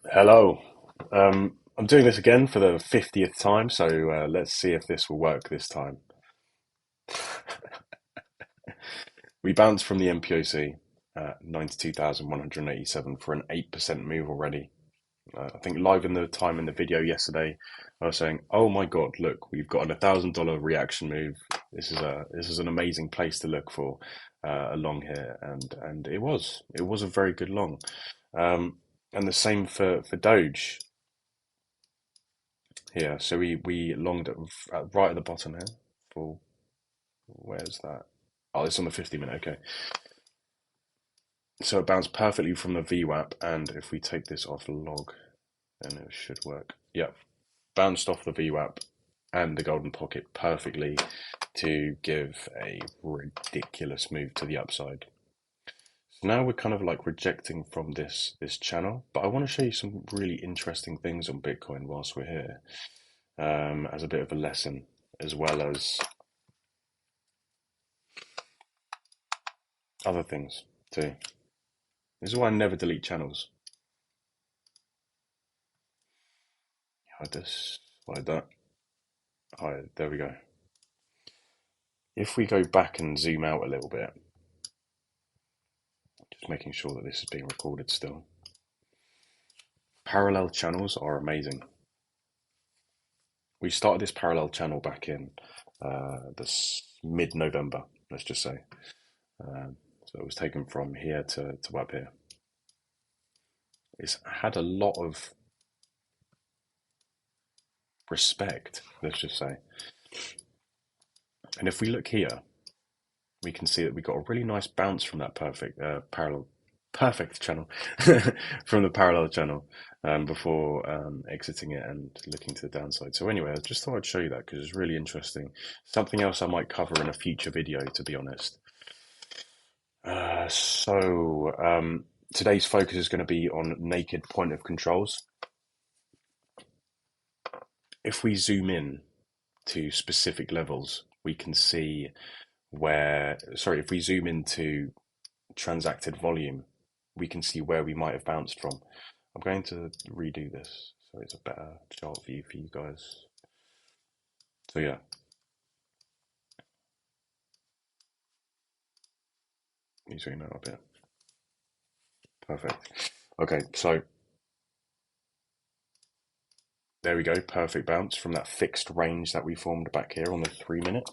Hello. I'm doing this again for the 50th time, so let's see if this will work this time. We bounced from the NPOC at 92,187 for an 8% move already. I think live in the time in the video yesterday, I was saying, "Oh my God, look, we've got an $1,000 reaction move. This is an amazing place to look for a long here," and it was a very good long. And the same for Doge here. So we longed right at the bottom here. For where's that? Oh, it's on the 50 minute. Okay, so it bounced perfectly from the VWAP, and if we take this off log, then it should work. Yep, bounced off the VWAP and the golden pocket perfectly to give a ridiculous move to the upside. So now we're kind of like rejecting from this channel, but I want to show you some really interesting things on Bitcoin whilst we're here, as a bit of a lesson, as well as other things too. This is why I never delete channels. Hide this, hide that, hide. There we go. If we go back and zoom out a little bit, just making sure that this is being recorded still. Parallel channels are amazing. We started this parallel channel back in this mid-November, let's just say. So it was taken from here to up here. It's had a lot of respect, let's just say. And if we look here, we can see that we got a really nice bounce from that perfect channel from the parallel channel before exiting it and looking to the downside. So anyway, I just thought I'd show you that because it's really interesting. Something else I might cover in a future video, to be honest. Today's focus is going to be on naked point of controls. If we zoom in to specific levels, we can see if we zoom into transacted volume, we can see where we might have bounced from. I'm going to redo this so it's a better chart view for you guys. So yeah. Let me zoom out a bit. Perfect. Okay, so there we go. Perfect bounce from that fixed range that we formed back here on the 3 minute.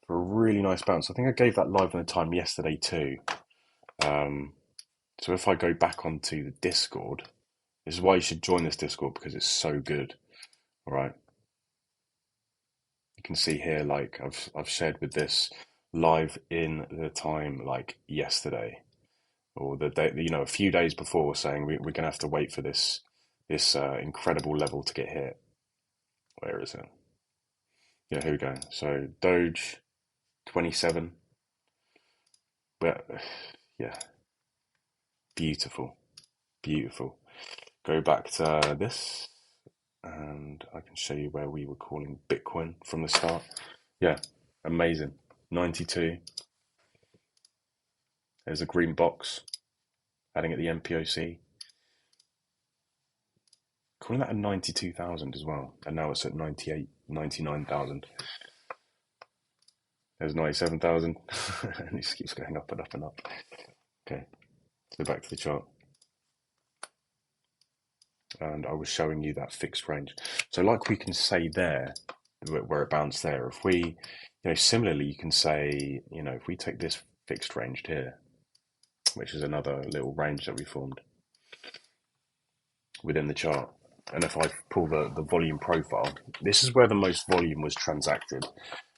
For a really nice bounce. I think I gave that live on the time yesterday too. So if I go back onto the Discord, this is why you should join this Discord because it's so good. All right. You can see here, like I've shared with this live in the time like yesterday or the day, a few days before, saying we're gonna have to wait for this incredible level to get hit. Where is it? Yeah, here we go. So Doge 27, but yeah, beautiful, beautiful. Go back to this, and I can show you where we were calling Bitcoin from the start. Yeah, amazing. 92. There's a green box, adding at the NPOC. Calling that a 92,000 as well, and now it's at 98, 99,000. There's 97,000, and it just keeps going up and up and up. Okay, so back to the chart. And I was showing you that fixed range. So like we can say there, where it bounced there, if we, similarly, you can say, if we take this fixed range here, which is another little range that we formed within the chart, and if I pull the volume profile, this is where the most volume was transacted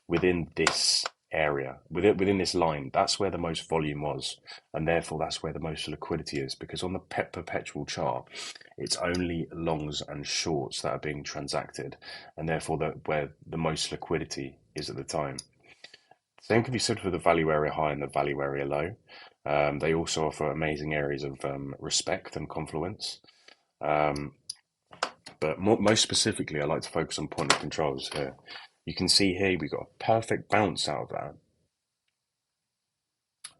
within this area, within this line. That's where the most volume was, and therefore that's where the most liquidity is, because on the perpetual chart, it's only longs and shorts that are being transacted, and therefore where the most liquidity is at the time. Same can be said for the value area high and the value area low. They also offer amazing areas of respect and confluence. But most specifically, I like to focus on point of controls here. You can see here we got a perfect bounce out of that.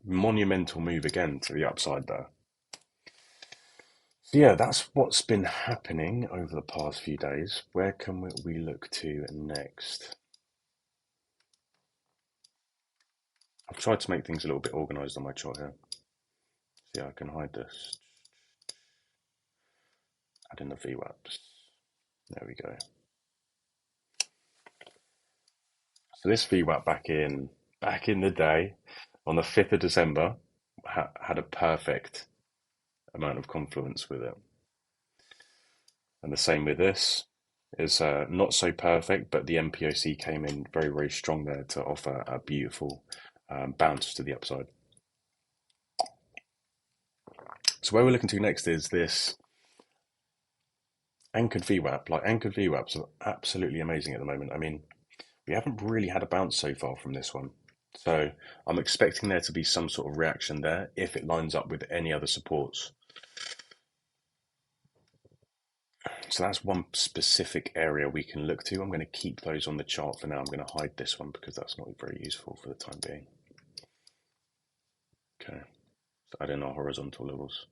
Monumental move again to the upside there. So yeah, that's what's been happening over the past few days. Where can we look to next? I've tried to make things a little bit organized on my chart here. See, I can hide this. Add in the VWAPs. There we go. So this VWAP back in the day, on the 5th of December, had a perfect amount of confluence with it. And the same with this is not so perfect, but the NPOC came in very, very strong there to offer a beautiful bounce to the upside. So where we're looking to next is this anchored VWAP. Like anchored VWAPs are absolutely amazing at the moment. I mean, we haven't really had a bounce so far from this one. So I'm expecting there to be some sort of reaction there if it lines up with any other supports. So that's one specific area we can look to. I'm going to keep those on the chart for now. I'm going to hide this one because that's not very useful for the time being. Okay, so add in our horizontal levels.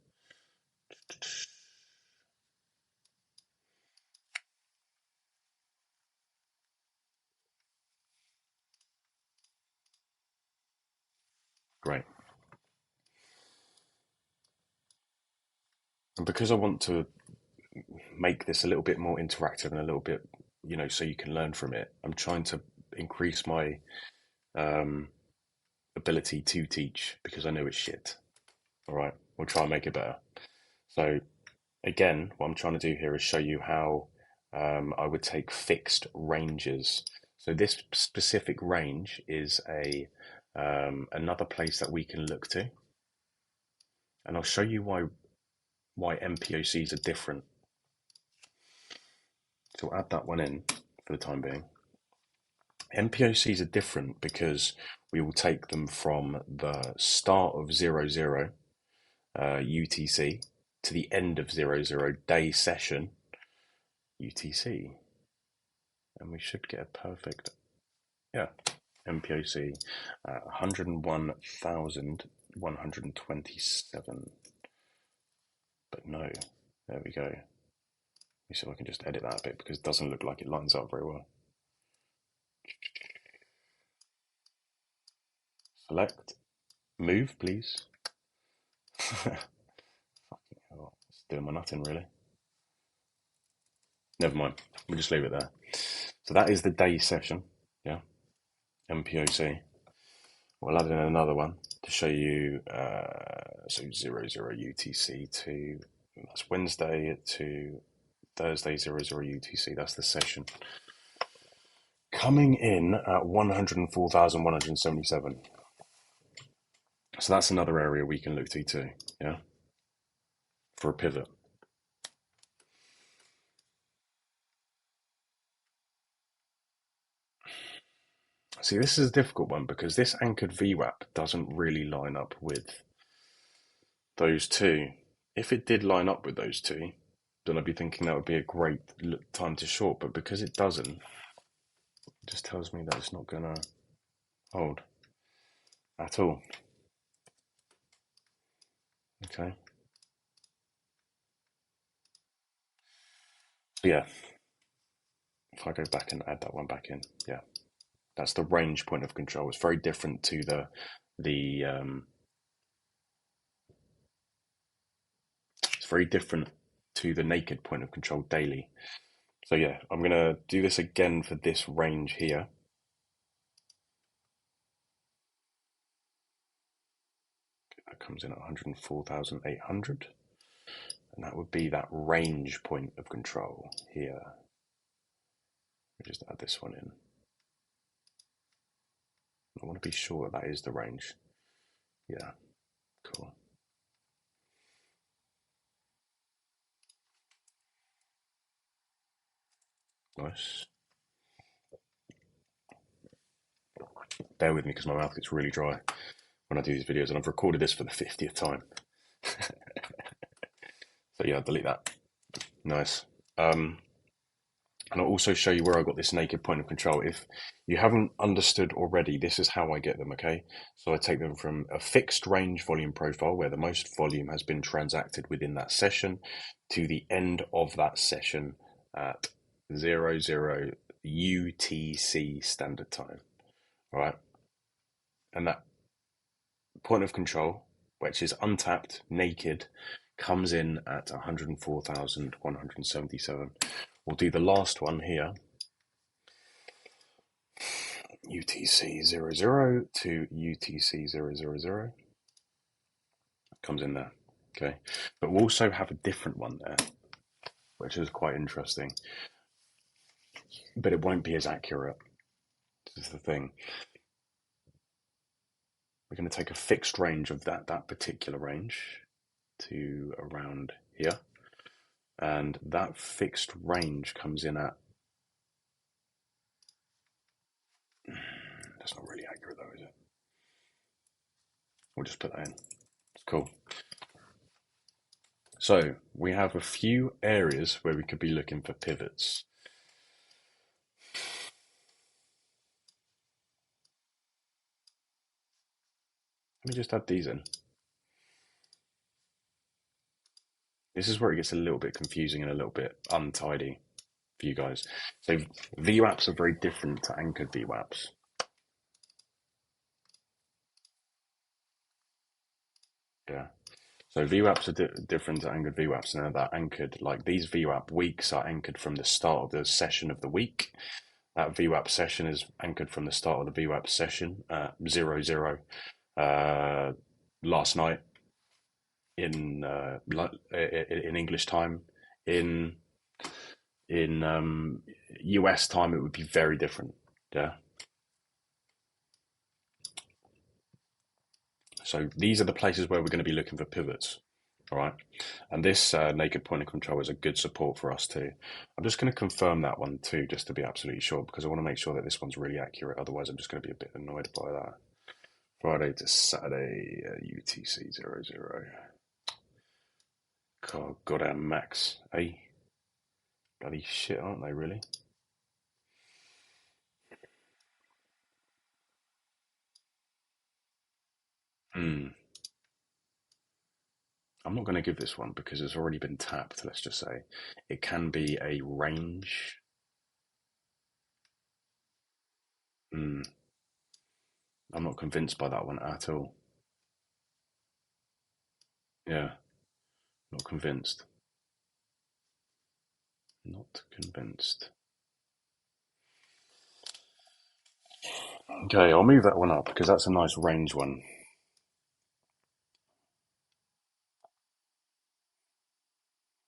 Great. And because I want to make this a little bit more interactive and a little bit, so you can learn from it, I'm trying to increase my ability to teach because I know it's shit. All right, we'll try and make it better. So again, what I'm trying to do here is show you how I would take fixed ranges. So this specific range is a another place that we can look to, and I'll show you why NPOCs are different. So we'll add that one in for the time being. NPOCs are different because we will take them from the start of 00 UTC to the end of 00 day session UTC. And we should get a perfect, yeah, NPOC 101,127. But no, there we go. Let me see if I can just edit that a bit because it doesn't look like it lines up very well. Select, move, please. Fucking hell, it's doing my nothing really. Never mind, we'll just leave it there. So that is the day session, yeah, NPOC. We'll add in another one to show you, so 00 UTC to, that's Wednesday to Thursday 00 UTC, that's the session. Coming in at 104,177. So that's another area we can look to too, yeah, for a pivot. See, this is a difficult one because this anchored VWAP doesn't really line up with those two. If it did line up with those two, then I'd be thinking that would be a great time to short, but because it doesn't, it just tells me that it's not going to hold at all. Okay. So yeah, if I go back and add that one back in, yeah, that's the range point of control. It's very different to it's very different to the naked point of control daily. So yeah, I'm gonna do this again for this range here. That comes in at 104,800, and that would be that range point of control here. Let me just add this one in. I want to be sure that is the range. Yeah, cool. Nice. Bear with me because my mouth gets really dry when I do these videos, and I've recorded this for the 50th time. So yeah, I'll delete that. Nice. And I'll also show you where I got this naked point of control. If you haven't understood already, this is how I get them, okay? So I take them from a fixed range volume profile where the most volume has been transacted within that session to the end of that session at 00 UTC standard time, all right? And that point of control, which is untapped, naked, comes in at 104,177. We'll do the last one here. UTC 00 to UTC 000 comes in there. Okay. But we'll also have a different one there, which is quite interesting. But it won't be as accurate. This is the thing. We're going to take a fixed range of that particular range to around here. And that fixed range comes in at, that's not really accurate though, is it? We'll just put that in. It's cool. So we have a few areas where we could be looking for pivots. Let me just add these in. This is where it gets a little bit confusing and a little bit untidy for you guys. So VWAPs are very different to anchored VWAPs. Yeah. So VWAPs are different to anchored VWAPs, and that anchored, like these VWAP weeks are anchored from the start of the session of the week. That VWAP session is anchored from the start of the VWAP session, 00, last night in English time. In US time, it would be very different. Yeah. So these are the places where we're going to be looking for pivots. All right. And this naked point of control is a good support for us too. I'm just going to confirm that one too, just to be absolutely sure, because I want to make sure that this one's really accurate. Otherwise, I'm just going to be a bit annoyed by that. Friday to Saturday, UTC 00. God, goddamn max. Eh? Bloody shit, aren't they, really? Hmm. I'm not going to give this one because it's already been tapped, let's just say. It can be a range. Hmm. I'm not convinced by that one at all. Yeah, not convinced. Not convinced. Okay, I'll move that one up because that's a nice range one.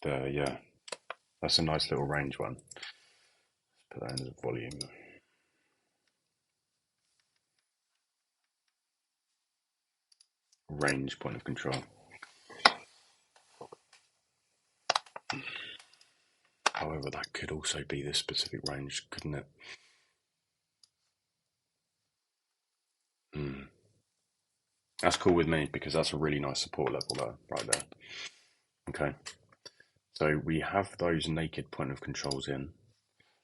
There, yeah. That's a nice little range one. Put that in as volume. Range point of control. However, that could also be this specific range, couldn't it? Mm. That's cool with me because that's a really nice support level there, right there. Okay. So we have those naked point of controls in.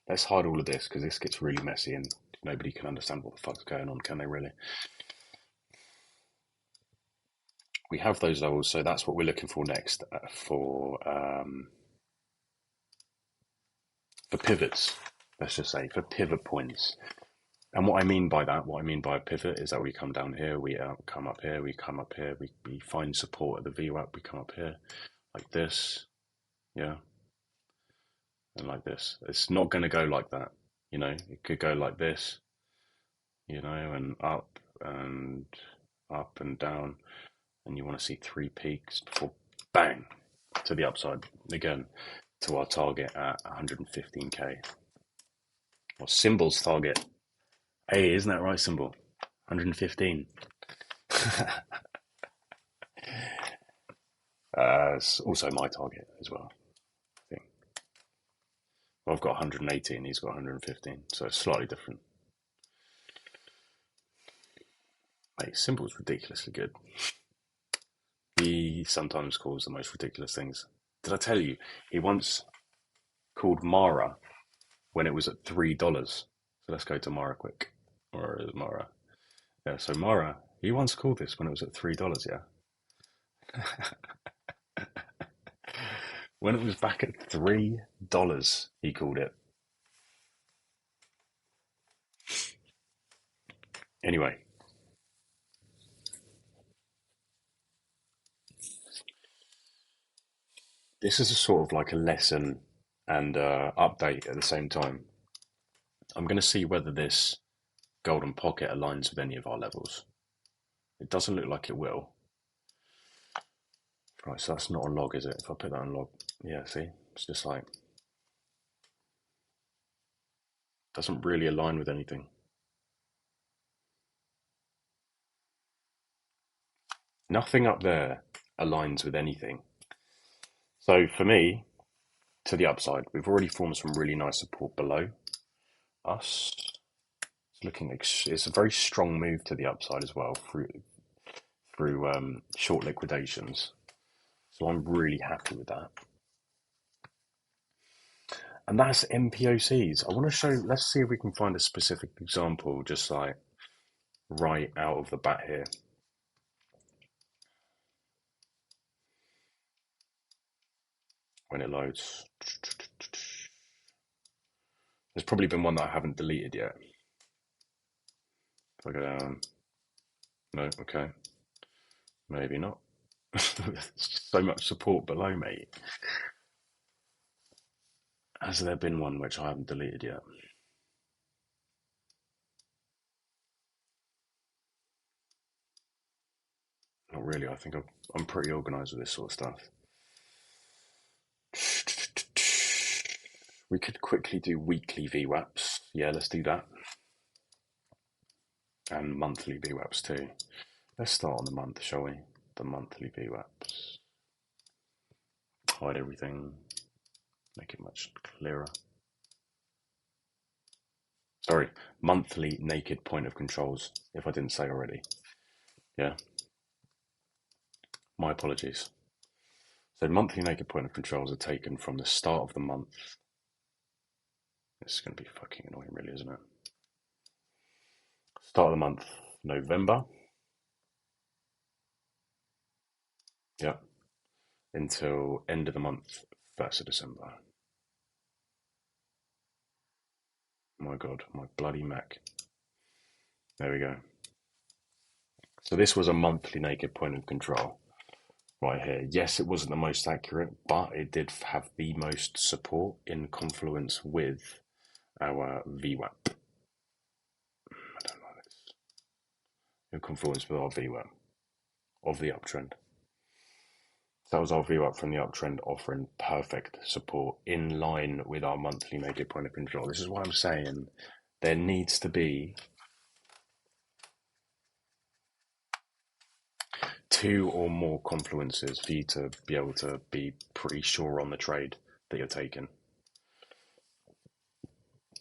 Let's hide all of this because this gets really messy and nobody can understand what the fuck's going on, can they really? We have those levels, so that's what we're looking for next for pivots. Let's just say for pivot points. And what I mean by that, what I mean by a pivot is that we come down here, we come up here, we come up here, we find support at the VWAP, we come up here like this, yeah, and like this. It's not going to go like that, you know. It could go like this, you know, and up and down, and you want to see three peaks before bang to the upside again to our target at 115k. Or Symbol's target. Hey, isn't that right, Symbol? 115. It's also my target as well, I think. Well, I've got 118, he's got 115, so it's slightly different. Mate, Symbol's ridiculously good. He sometimes calls the most ridiculous things. Did I tell you? He once called Mara when it was at $3. So let's go to Mara quick. Or is Mara? Yeah, so Mara, he once called this when it was at $3, yeah? When it was back at $3, he called it. Anyway, this is a sort of like a lesson and update at the same time. I'm going to see whether this golden pocket aligns with any of our levels. It doesn't look like it will. Right, so that's not a log, is it? If I put that on log, yeah, see? It's just like, doesn't really align with anything. Nothing up there aligns with anything. So for me, to the upside, we've already formed some really nice support below us. It's looking, it's a very strong move to the upside as well through short liquidations. So I'm really happy with that. And that's NPOCs. I want to show, let's see if we can find a specific example, just like right out of the bat here. When it loads. There's probably been one that I haven't deleted yet. If I go down, no, okay. Maybe not. So much support below, mate. Has there been one which I haven't deleted yet? Not really. I think I'm pretty organised with this sort of stuff. We could quickly do weekly VWAPs. Yeah, let's do that. And monthly VWAPs too. Let's start on the month, shall we? The monthly VWAPs. Hide everything. Make it much clearer. Sorry, monthly naked point of controls, if I didn't say already. Yeah. My apologies. So monthly naked point of controls are taken from the start of the month. This is going to be fucking annoying, really, isn't it? Start of the month, November. Yeah. Until end of the month, 1st of December. My God, my bloody Mac. There we go. So this was a monthly naked point of control right here. Yes, it wasn't the most accurate, but it did have the most support in confluence with our VWAP. I don't like this. In confluence with our VWAP of the uptrend. That was our VWAP from the uptrend, offering perfect support in line with our monthly naked point of control. This is why I'm saying there needs to be 2 or more confluences for you to be able to be pretty sure on the trade that you're taking.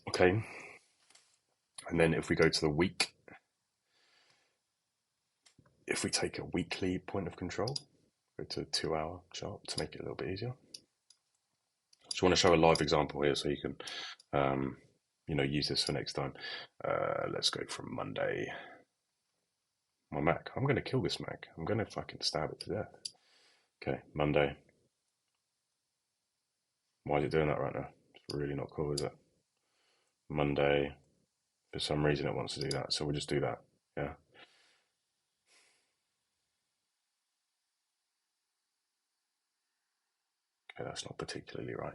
Okay. And then if we go to the week, if we take a weekly point of control, go to a 2-hour chart to make it a little bit easier. Just want to show a live example here so you can, use this for next time. Let's go from Monday. My Mac. I'm going to kill this Mac. I'm going to fucking stab it to death. Okay, Monday. Why is it doing that right now? It's really not cool, is it? Monday. For some reason it wants to do that, so we'll just do that. Yeah. Okay, that's not particularly right.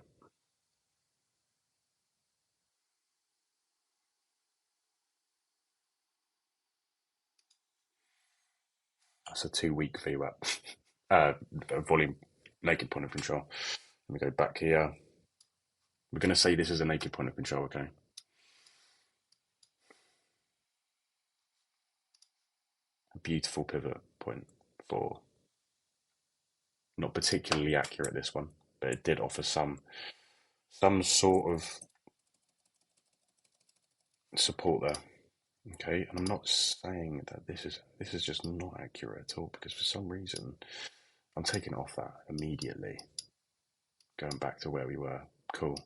That's a 2-week VWAP. Volume naked point of control. Let me go back here. We're going to say this is a naked point of control, okay? A beautiful pivot point for, not particularly accurate this one, but it did offer some sort of support there. Okay, and I'm not saying that this is just not accurate at all, because for some reason I'm taking off that immediately, going back to where we were. Cool,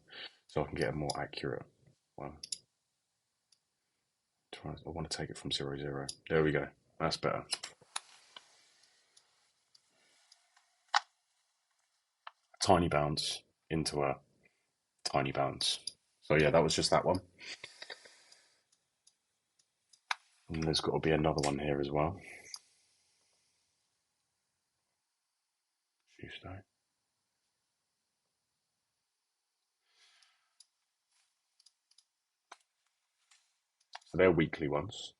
so I can get a more accurate one. I want to take it from 0, 0. There we go. That's better. Tiny bounce into a tiny bounce. So yeah, that was just that one. And there's got to be another one here as well. Tuesday. So they're weekly ones.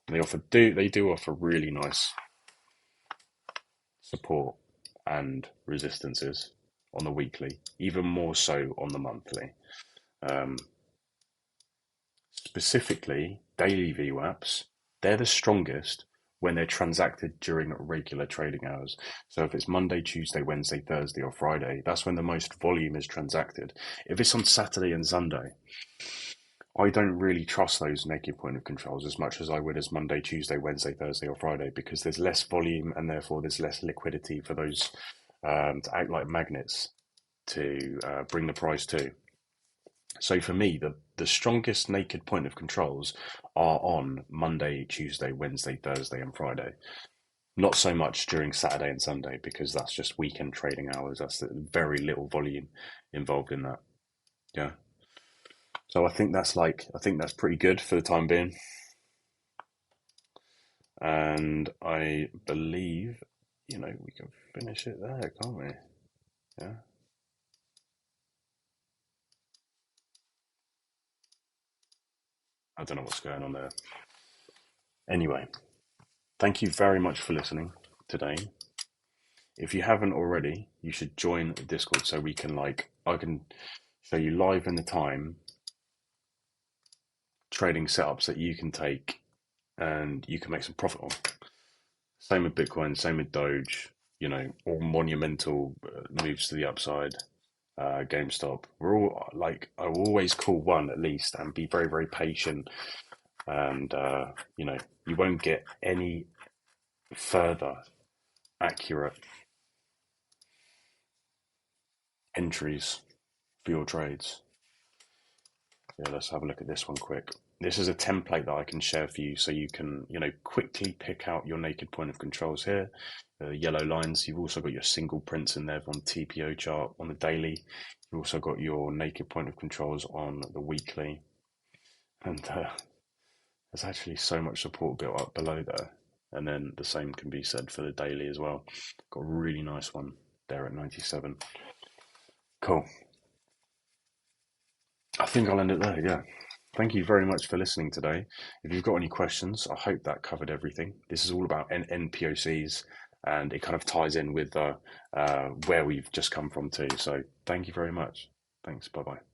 They do offer really nice support and resistances on the weekly, even more so on the monthly. Um, Specifically, daily VWAPs, they're the strongest when they're transacted during regular trading hours. So if it's Monday, Tuesday, Wednesday, Thursday, or Friday, that's when the most volume is transacted. If it's on Saturday and Sunday, I don't really trust those naked point of controls as much as I would as Monday, Tuesday, Wednesday, Thursday, or Friday, because there's less volume and therefore there's less liquidity for those to act like magnets to bring the price to. So for me, the strongest naked point of controls are on Monday, Tuesday, Wednesday, Thursday, and Friday. Not so much during Saturday and Sunday because that's just weekend trading hours. That's very little volume involved in that. Yeah. So I think that's pretty good for the time being. And I believe, we can finish it there, can't we? Yeah. I don't know what's going on there. Anyway, thank you very much for listening today. If you haven't already, you should join the Discord so we can I can show you live in the time trading setups that you can take and you can make some profit on. Same with Bitcoin, same with Doge, all monumental moves to the upside. GameStop. We're all I will always call one at least and be very, very patient. And, you won't get any further accurate entries for your trades. Yeah, let's have a look at this one quick. This is a template that I can share for you so you can, quickly pick out your naked point of controls here. The yellow lines, you've also got your single prints in there on TPO chart on the daily. You've also got your naked point of controls on the weekly. And there's actually so much support built up below there. And then the same can be said for the daily as well. Got a really nice one there at 97. Cool. I think I'll end it there, yeah. Thank you very much for listening today. If you've got any questions, I hope that covered everything. This is all about NPOCs and it kind of ties in with where we've just come from too. So thank you very much. Thanks. Bye bye.